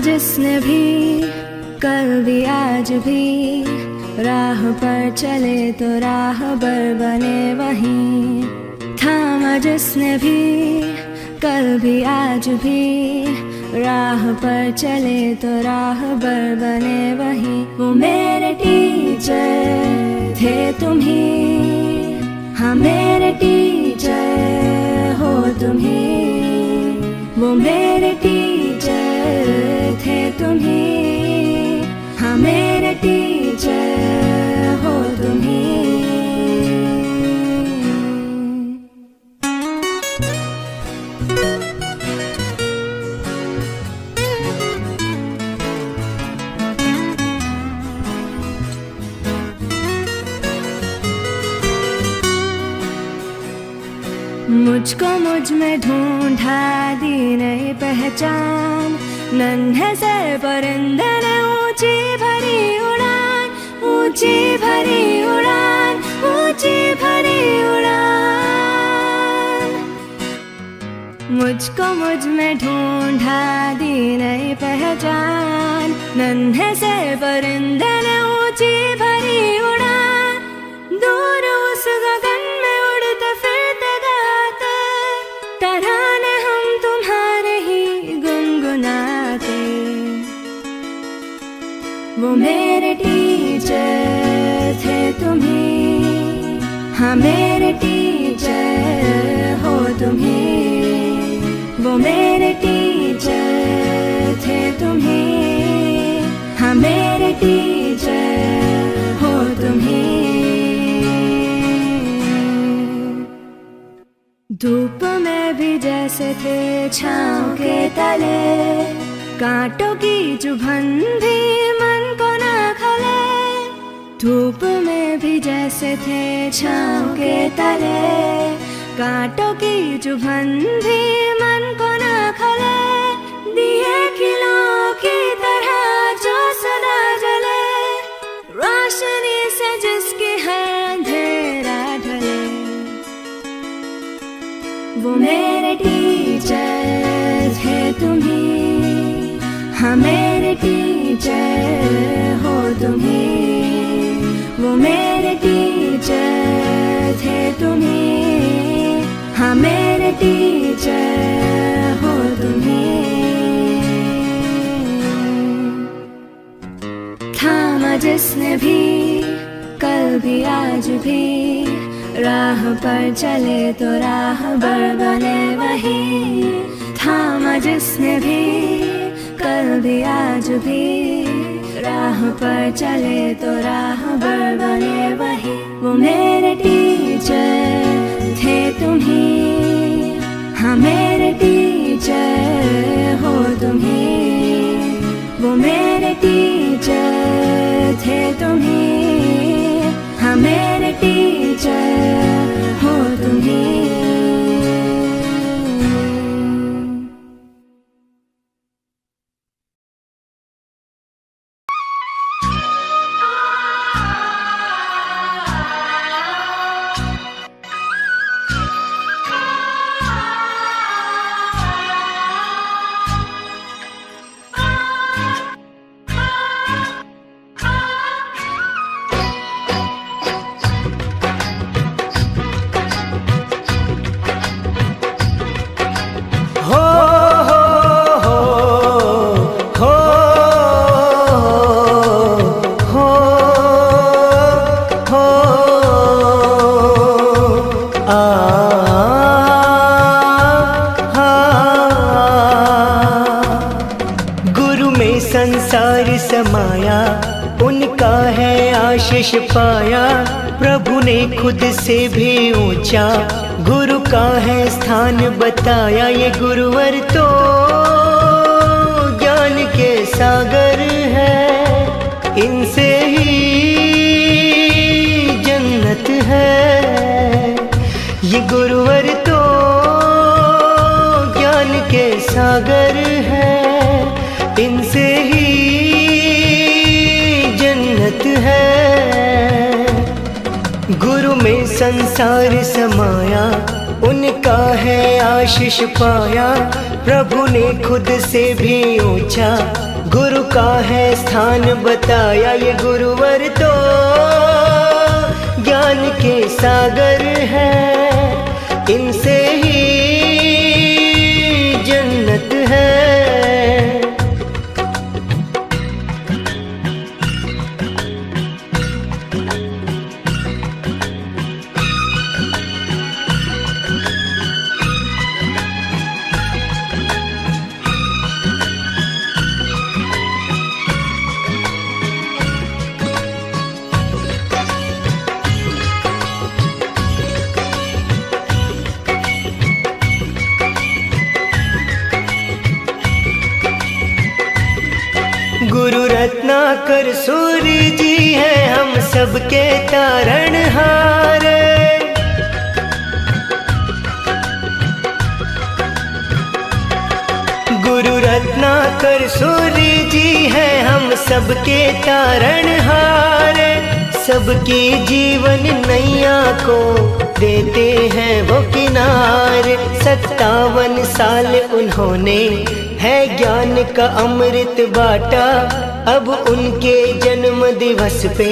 जिसने भी कल भी आज भी राह पर चले तो राहबर बने वहीं। थामा जिसने भी कल भी आज भी राह पर चले तो राहबर बने वहीं। वो मेरे टीचर थे तुम ही, हाँ मेरे टीचर हो तुम ही। वो मेरे टीचर थे तुम ही, हाँ मेरे टीचर हो तुम ही। मुझको मुझ में ढूंढा दी नई पहचान। नन्हे से परिंदे ने ऊंची भरी उड़ान, ऊंची भरी उड़ान, ऊंची भरी उड़ान। मुझको मुझ में ढूंढा दी नई पहचान। नन्हे से परिंदे ने ऊंची भरी उड़ान। दूर उस गगन में उड़ते फिरते गाते, तराने हम तुम्हारे ही गुनगुनाते। वो मेरे टीचर थे तुम ही, हाँ मेरे टीचर हो तुम ही। वो मेरे टीचर थे तुम ही, हाँ मेरे टीचर हो तुम ही। धूप में भी जैसे थे छाँव के तले, कांटों की चुभन भी मन को ना खले। धूप में भी जैसे थे छाँव के तले, कांटों की चुभन भी मन को ना खले। दिए किलों की तरह जो सदा जले, रोशनी से जिसकी है अंधेरा ढले। वो मेरे टीचर थे तुम ही, हाँ मेरे टीचर हो तुम ही। वो मेरे टीचर थे तुम ही, हाँ मेरे टीचर हो तुम ही। थामा जिसने भी कल भी आज भी राह पर चले तो राहबर बने वहीं। थामा जिसने भी कल भी आज भी राह पर चले तो राहबर बने वहीं। वो मेरे टीचर थे तुम ही, हाँ मेरे टीचर हो तुम ही। वो मेरे टीचर थे तुम ही, हाँ मेरे टीचर हो तुम ही। संसार समाया, उनका है आशीष पाया। प्रभु ने खुद से भी ऊंचा गुरु का है स्थान बताया। ये गुरुवर तो ज्ञान के सागर है, इनसे ही जन्नत है। ये गुरुवर तो ज्ञान के सागर है, इनसे ही जन्नत है। गुरु में संसार समाया, उनका है आशीष पाया। प्रभु ने खुद से भी ऊंचा गुरु का है स्थान बताया ये गुरुवर तो ज्ञान के सागर है, इनसे ही जन्नत है। गुरु रत्नाकर सूर्य जी हैं हम सबके तारणहार। गुरु रत्नाकर सूर्य जी हैं हम सबके तारणहार। सबकी जीवन नैया को देते हैं वो किनारे। 57 साल उन्होंने है ज्ञान का अमृत बाटा। अब उनके जन्म दिवस पे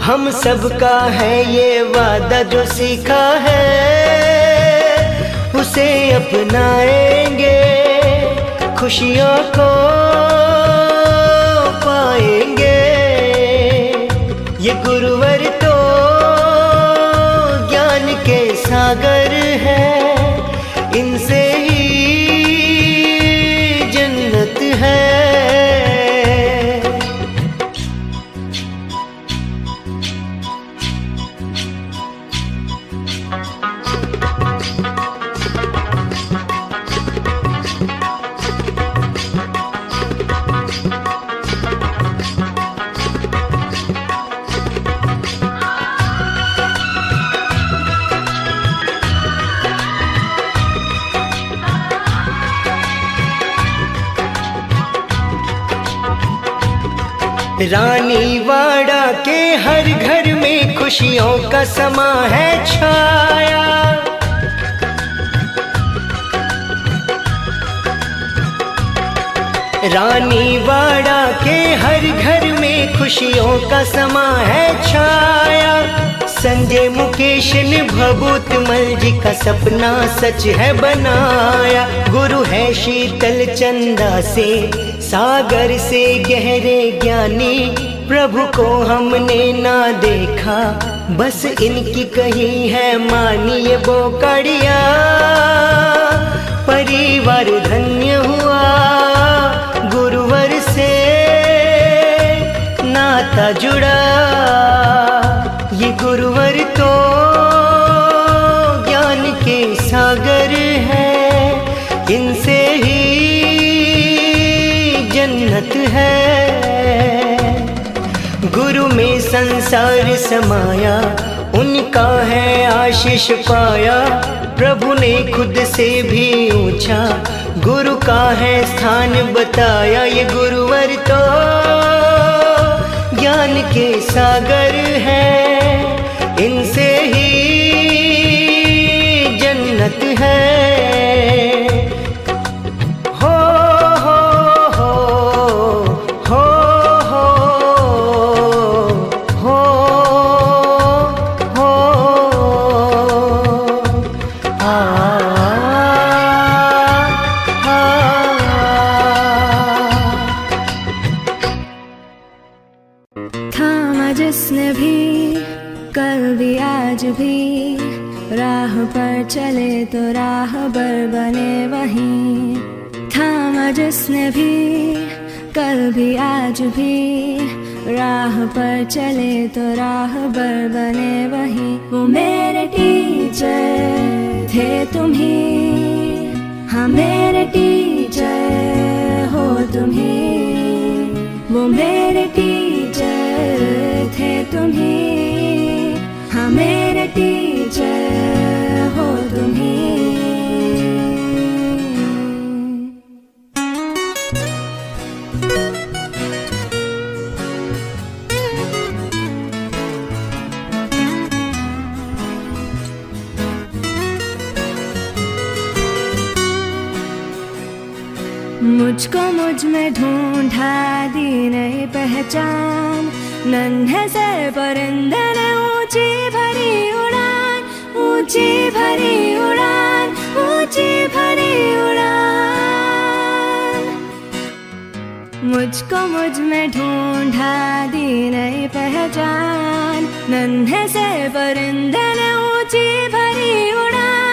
हम सबका है ये वादा, जो सीखा है उसे अपनाएंगे, खुशियों को पाएंगे। ये गुरुवर तो ज्ञान के सागर है, इनसे ही जन्नत है। रानीवाड़ा के हर घर में खुशियों का समा है छाया। रानीवाड़ा के हर घर में खुशियों का समा है छाया। संजय मुकेश ने भभूतमल जी का सपना सच है बनाया। गुरु है शीतल चंदा से सागर से गहरे ज्ञानी, प्रभु को हमने ना देखा बस इनकी कही है मानी। ये बोकड़िया परिवार धन्य हुआ, गुरुवर से नाता जुड़ा। ये गुरुवर तो ज्ञान के सागर है, इनसे ही जन्नत है। गुरु में संसार समाया, उनका है आशीष पाया। प्रभु ने खुद से भी ऊंचा गुरु का है स्थान बताया। ये गुरुवर तो ज्ञान के सागर है, इनसे ही जन्नत है। जिसने भी कल भी आज भी राह पर चले तो राहबर बने वहीं। थामा जिसने भी कल भी आज भी राह पर चले तो राहबर बने वहीं। वो मेरे टीचर थे तुम ही, हाँ मेरे टीचर हो तुम ही। वो मेरे टीचर थे तुम ही, हाँ मेरे टीचर हो तुम ही। मुझको मुझ में ढूंढा दी नई पहचान, नन्हे से परिंदे ने ऊंची भरी उड़ान, ऊंची भरी उड़ान, ऊंची भरी उड़ान। मुझको मुझ में ढूंढा दी नई पहचान, नन्हे से परिंदे ने ऊंची भरी उड़ान,